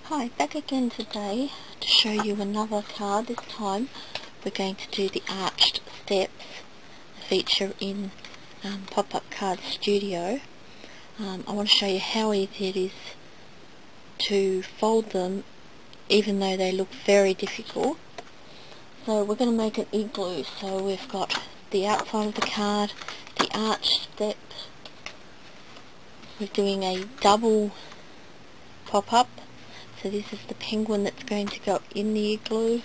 Hi, back again today to show you another card. This time we're going to do the arched steps, a feature in Pop-Up Card Studio. I want to show you how easy it is to fold them even though they look very difficult. So we're going to make an igloo. So we've got the outside of the card, the arched steps. We're doing a double pop-up. So this is the penguin that's going to go in the igloo,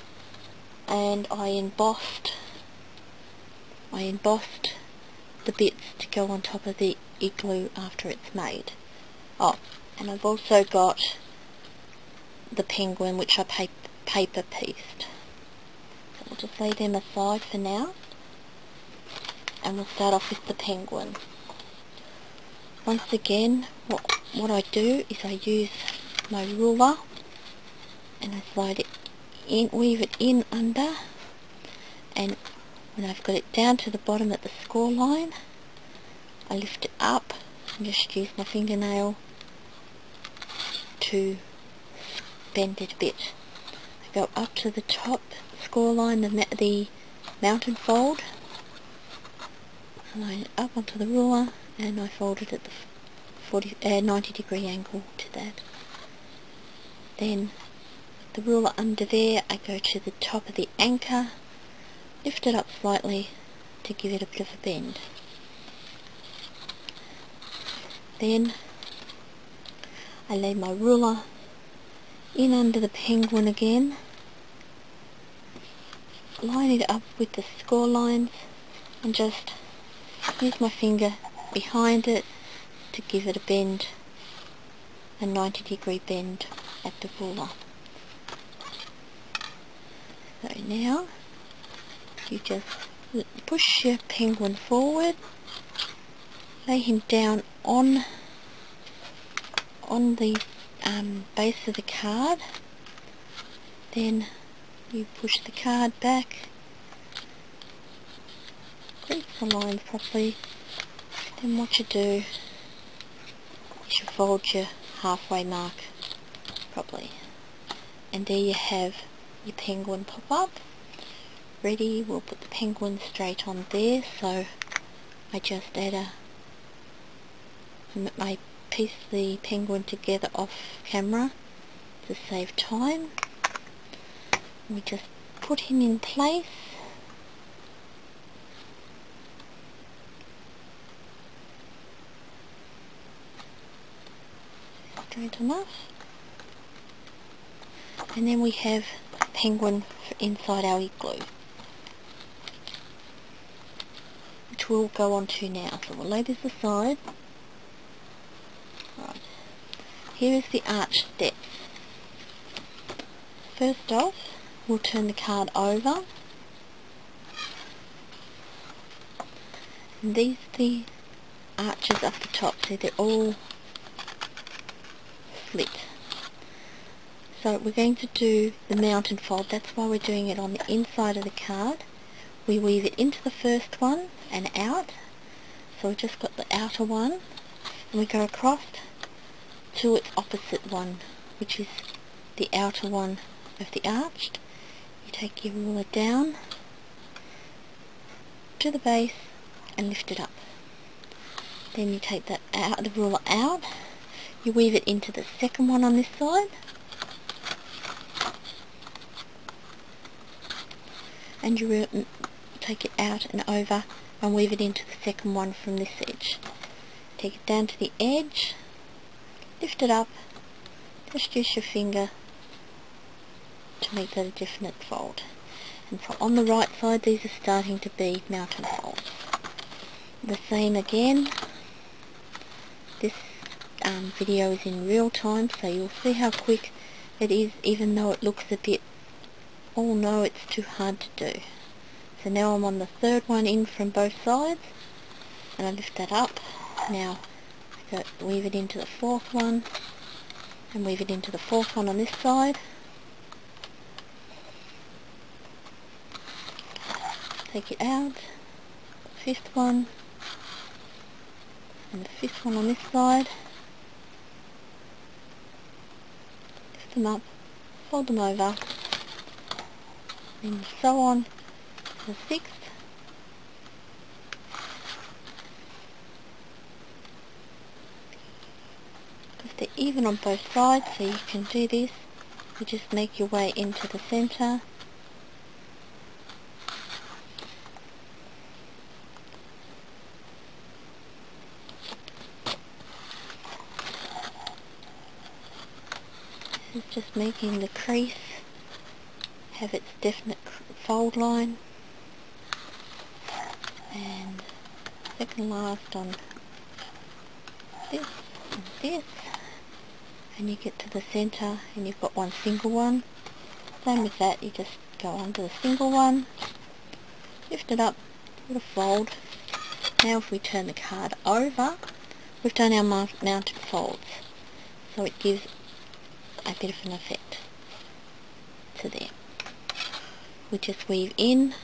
and I embossed the bits to go on top of the igloo after it's made. Oh, and I've also got the penguin which I paper pieced. So we'll just lay them aside for now, and we'll start off with the penguin. Once again, what I do is I use my ruler and I slide it in, weave it in under, and when I've got it down to the bottom at the score line, I lift it up and just use my fingernail to bend it a bit. I go up to the top score line, the mountain fold, line it up onto the ruler, and I fold it at the 90 degree angle to that. Then with the ruler under there, I go to the top of the anchor, lift it up slightly to give it a bit of a bend. Then I lay my ruler in under the penguin again, line it up with the score lines, and just use my finger behind it to give it a bend, a 90 degree bend at the ruler. So now you just push your penguin forward, lay him down on the base of the card, then you push the card back, grease the lines properly, then what you do is you fold your halfway mark properly, and there you have your penguin pop-up ready. We'll put the penguin straight on there, so I just I piece the penguin together off camera to save time. We just put him in place, straight enough, and then we have a penguin inside our igloo, which we'll go on to now. So we'll lay this aside. Right, here is the arch steps. First off, we'll turn the card over, and these are the arches up the top, so they're all split. So we're going to do the mountain fold. That's why we're doing it on the inside of the card. We weave it into the first one and out, so we've just got the outer one, and we go across to its opposite one, which is the outer one of the arched. You take your ruler down to the base and lift it up. Then you take the ruler out, you weave it into the second one on this side, and you take it out and over and weave it into the second one from this edge. Take it down to the edge, lift it up, just use your finger to make that a definite fold. And on the right side, these are starting to be mountain folds. The same again. This video is in real time, so you'll see how quick it is, even though it looks a bit, oh no, it's too hard to do. So now I'm on the third one in from both sides, and I lift that up. Now I weave it into the fourth one, and weave it into the fourth one on this side. Take it out, fifth one, and the fifth one on this side. lift them up, fold them over, and so on to the sixth. Because they're even on both sides, so you can do this. You just make your way into the centre. This is just making the crease have its definite fold line. And second last on this and this, and you get to the centre and you've got one single one. Same with that, you just go onto the single one, lift it up, put a fold. Now if we turn the card over, we've done our mounted folds, so it gives a bit of an effect to there. We just weave in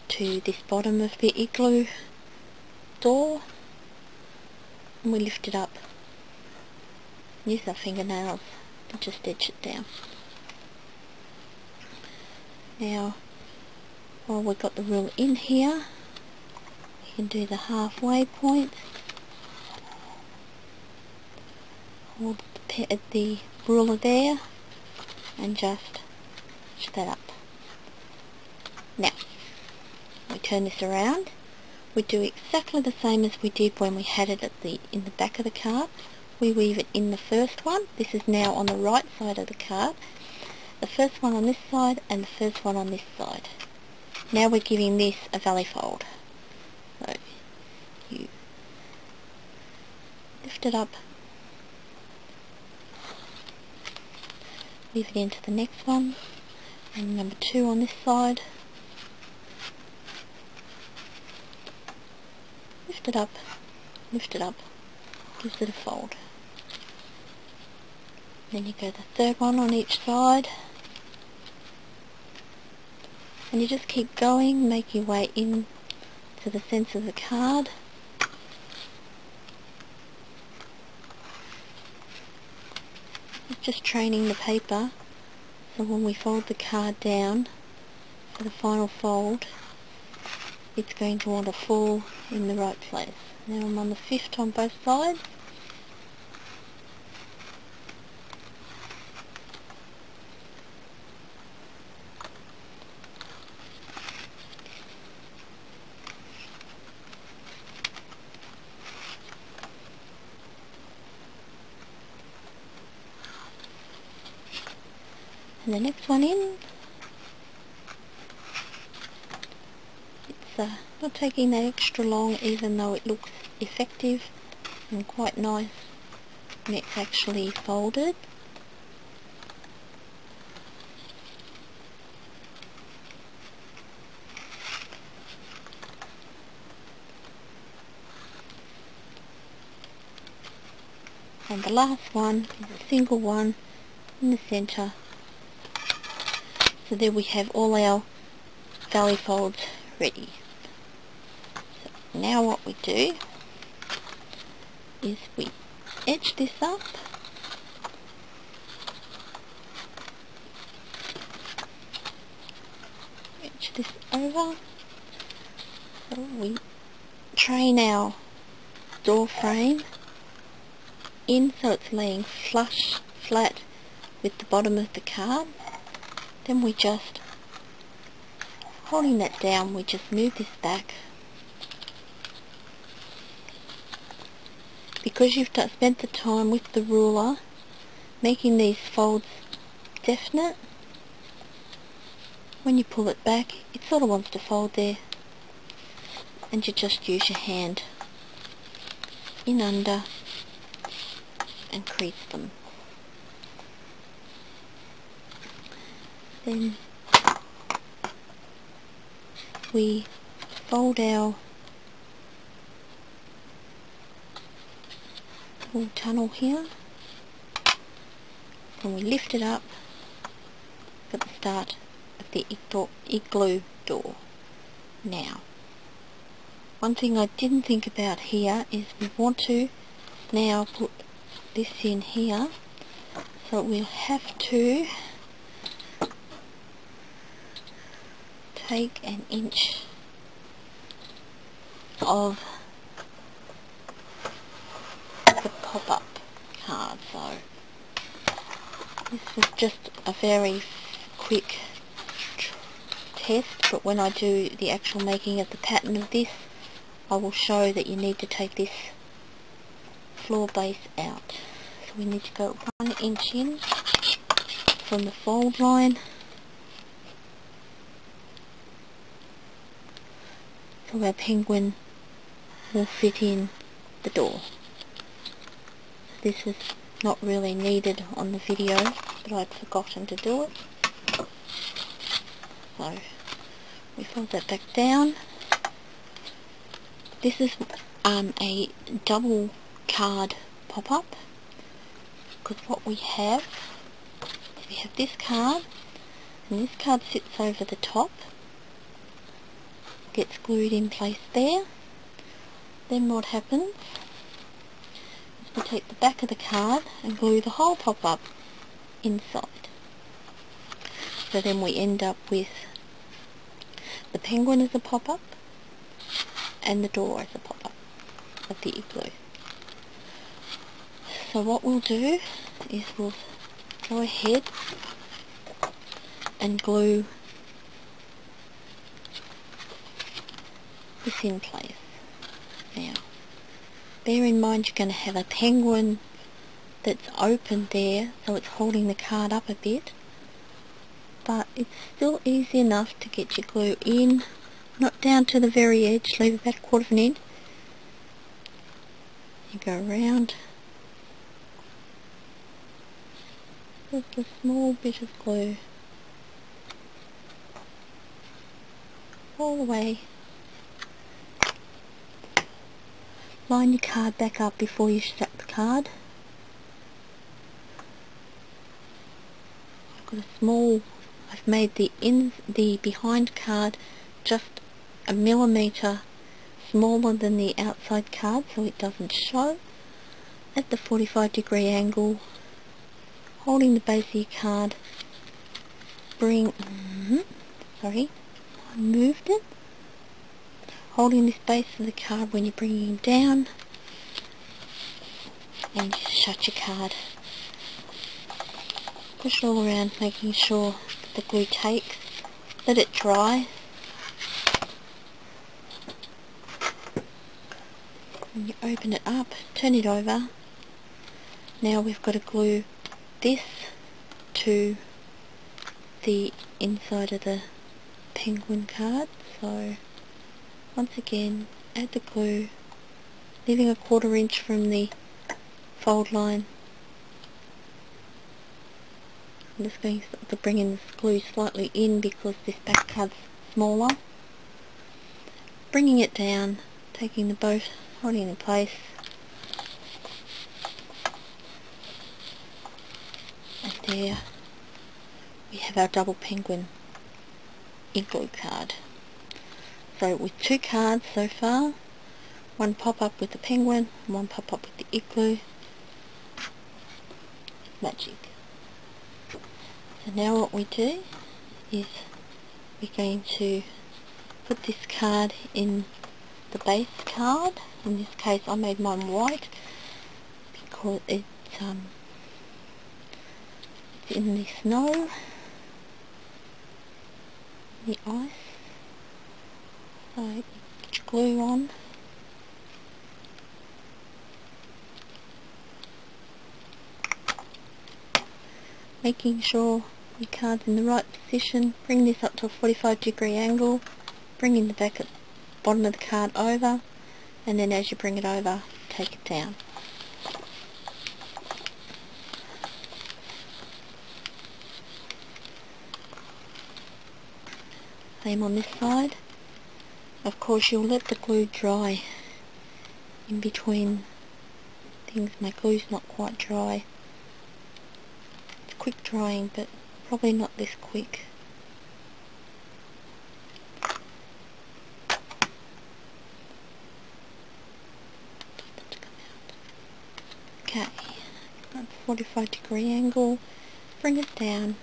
to this bottom of the igloo door, and we lift it up. Use our fingernails to just edge it down. Now, while we've got the rule in here, you can do the halfway point. Hold the ruler there and just edge that up. Now, we turn this around. We do exactly the same as we did when we had it in the back of the card. We weave it in the first one. This is now on the right side of the card. The first one on this side and the first one on this side. Now we're giving this a valley fold. So you lift it up, weave it into the next one, and number 2 on this side. Lift it up, gives it a fold. Then you go the third one on each side, and you just keep going, make your way in to the centre of the card. It's just training the paper, so when we fold the card down for the final fold, it's going to want to fall in the right place. Now I'm on the 5th on both sides. And the next one in. It's not taking that extra long, even though it looks effective and quite nice when it's actually folded. And the last one is a single one in the centre. So there we have all our valley folds ready. So now what we do is we edge this up, edge this over, so we train our door frame in so it's laying flat with the bottom of the card. Then we just, holding that down, we just move this back. Because you've spent the time with the ruler making these folds definite, when you pull it back, it sort of wants to fold there, and you just use your hand in under and crease them. Then we fold our little tunnel here, and we lift it up at the start of the igloo door. Now, one thing I didn't think about here is we want to now put this in here So we'll have to take an inch of the pop-up card. So this is just a very quick test, but when I do the actual making of the pattern of this, I will show that you need to take this floor base out. So we need to go 1 inch in from the fold line, so our penguin will fit in the door. This is not really needed on the video, but I'd forgotten to do it. So we fold that back down. This is a double card pop-up, because what we have is we have this card, and this card sits over the top, gets glued in place there. Then what happens is we take the back of the card and glue the whole pop-up inside. So then we end up with the penguin as a pop-up and the door as a pop-up of the igloo. So what we'll do is we'll go ahead and glue this in place. Now, bear in mind you're going to have a penguin that's open there, so it's holding the card up a bit, but it's still easy enough to get your glue in, not down to the very edge, leave about 1/4 of an inch. You go around, just a small bit of glue all the way. Line your card back up before you strap the card. I've made the behind card just a millimetre smaller than the outside card, so it doesn't show. At the 45-degree angle, holding the base of your card, I moved it. Holding this base of the card when you're bringing it down, and shut your card. Push it all around, making sure that the glue takes. Let it dry. When you open it up, turn it over. Now we've got to glue this to the inside of the penguin card. So once again, add the glue, leaving 1/4 inch from the fold line. I'm just going to bring in this glue slightly in because this back card's smaller. Bringing it down, taking the boat, holding it in place, and there we have our double penguin igloo card. So with 2 cards so far, one pop-up with the penguin, and one pop-up with the igloo. Magic. So now what we do is we're going to put this card in the base card. In this case I made mine white because it's in the snow, the ice. So you put your glue on, making sure your card's in the right position. Bring this up to a 45-degree angle, bringing the back at the bottom of the card over, and then as you bring it over, take it down. Same on this side. Of course you'll let the glue dry in between things. My glue's not quite dry. It's quick drying, but probably not this quick. Okay, that's 45-degree angle, bring it down,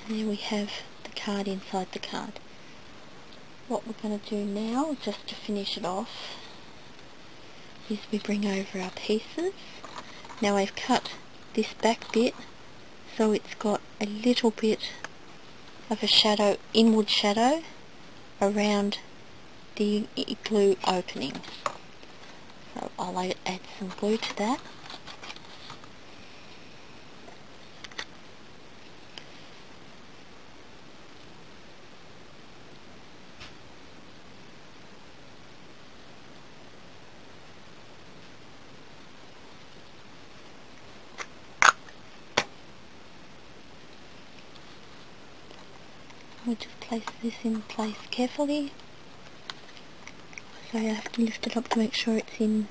and there we have the card inside the card. What we're going to do now, just to finish it off, is we bring over our pieces. Now I've cut this back bit so it's got a little bit of a shadow, inward shadow, around the glue opening. So I'll add some glue to that. We'll just place this in place carefully. So I have to lift it up to make sure it's in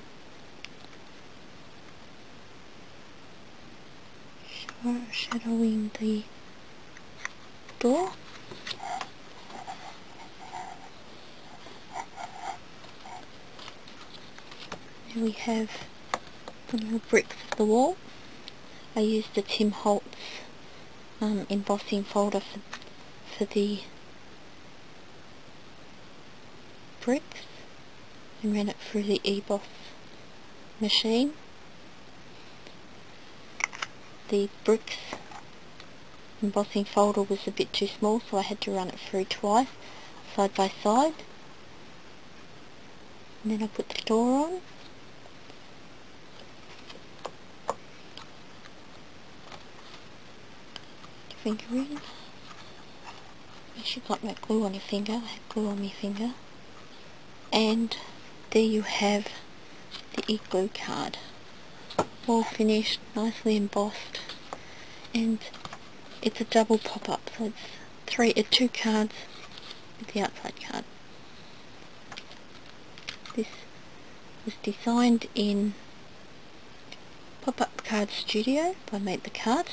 shadowing the door. Here we have the little bricks of the wall. I used a Tim Holtz embossing folder for the bricks and ran it through the emboss machine. The bricks embossing folder was a bit too small, so I had to run it through twice, side by side. And then I put the door on. Finger in. You should got that glue on your finger. I had glue on my finger. And there you have the igloo card. All finished, nicely embossed. And it's a double pop-up, so it's two cards with the outside card. This was designed in Pop-Up Card Studio by Made the Card.